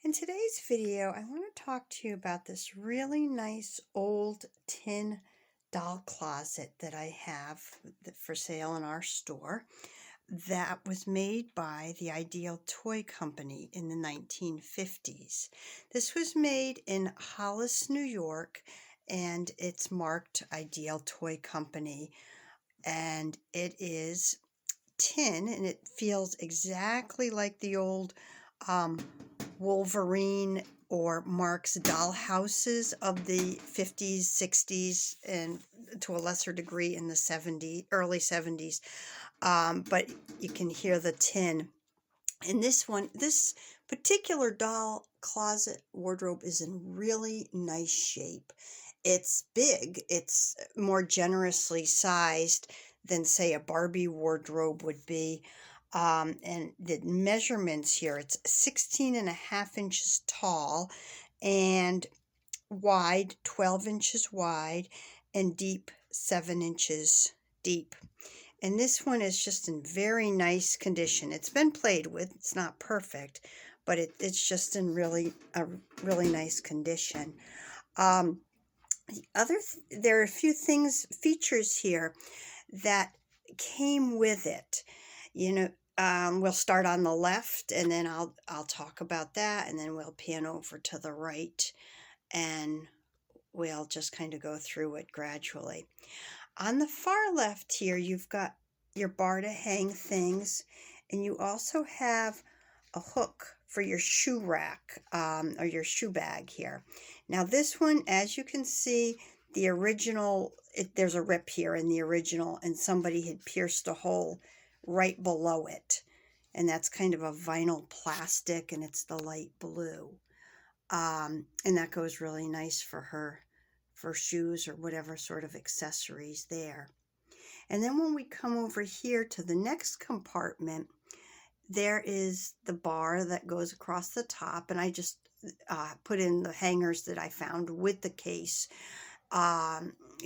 In today's video, I want to talk to you about this really nice old tin doll closet that I have for sale in our store that was made by the Ideal Toy Company in the 1950s. This was made in Hollis, New York, and it's marked Ideal Toy Company, and it is tin, and it feels exactly like the old um, Wolverine or Mark's dollhouses of the 50s, 60s, and to a lesser degree in the 70s, early 70s. But you can hear the tin. And this particular doll closet wardrobe is in really nice shape. It's big. It's more generously sized than, say, a Barbie wardrobe would be. And the measurements here, it's 16.5 inches tall and wide, 12 inches wide, and deep, 7 inches deep. And this one is just in very nice condition. It's been played with. It's not perfect, but it's just in really nice condition. Um, there are a few features here that came with it. You know, we'll start on the left, and then I'll talk about that, and then we'll pan over to the right, and we'll just kind of go through it gradually. On the far left here, you've got your bar to hang things, and you also have a hook for your shoe rack or your shoe bag here. Now this one, as you can see, the original, there's a rip here in the original, and somebody had pierced a hole right below it. And that's kind of a vinyl plastic, and it's the light blue. And that goes really nice for shoes or whatever sort of accessories there. And then when we come over here to the next compartment, there is the bar that goes across the top, and I just put in the hangers that I found with the case.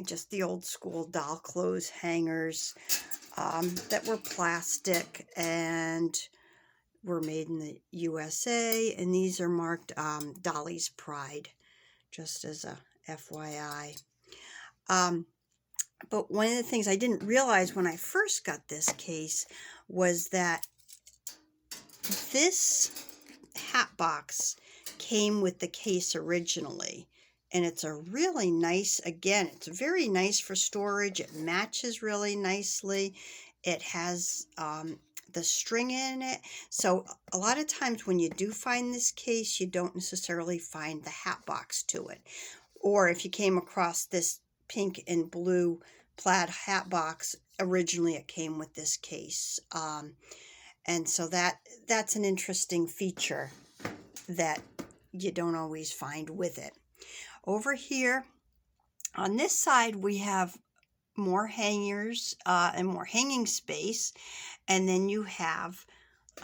Just the old school doll clothes hangers that were plastic and were made in the USA, and these are marked Dolly's Pride, just as a FYI. But one of the things I didn't realize when I first got this case was that this hat box came with the case originally. And it's a really nice, again, it's very nice for storage. It matches really nicely. It has the string in it. So a lot of times when you do find this case, you don't necessarily find the hat box to it. Or if you came across this pink and blue plaid hat box, originally it came with this case. And so that's an interesting feature that you don't always find with it. Over here on this side, we have more hangers and more hanging space. And then you have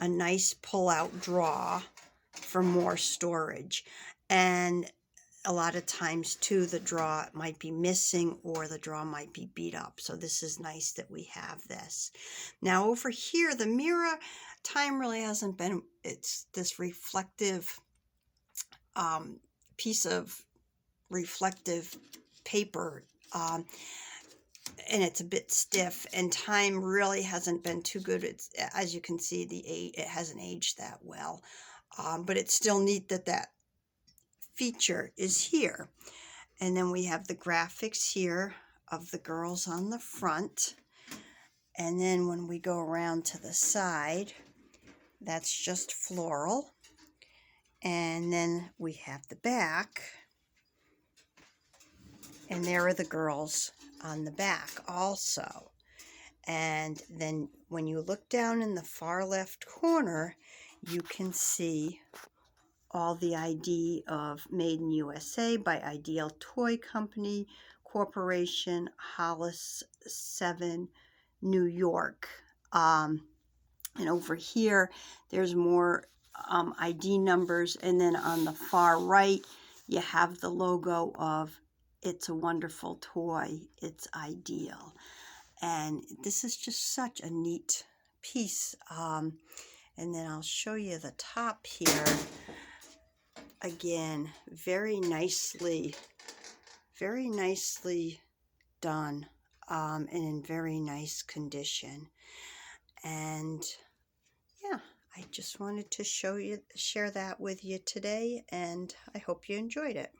a nice pull-out drawer for more storage. And a lot of times too, the drawer might be missing or the drawer might be beat up. So this is nice that we have this. Now over here, the mirror, time really hasn't been, it's this reflective piece of reflective paper, and it's a bit stiff, and time really hasn't been too good. It's, as you can see, it hasn't aged that well, but it's still neat that feature is here. And then we have the graphics here of the girls on the front, and then when we go around to the side, that's just floral. And then we have the back, and there are the girls on the back also. And then when you look down in the far left corner, you can see all the ID of Made in USA by Ideal Toy Company Corporation, Hollis 7, New York. And over here, there's more ID numbers. And then on the far right, you have the logo of It's a Wonderful Toy, It's Ideal. And this is just such a neat piece. And then I'll show you the top here. again, very nicely done, and in very nice condition. And yeah, I just wanted to share that with you today, and I hope you enjoyed it.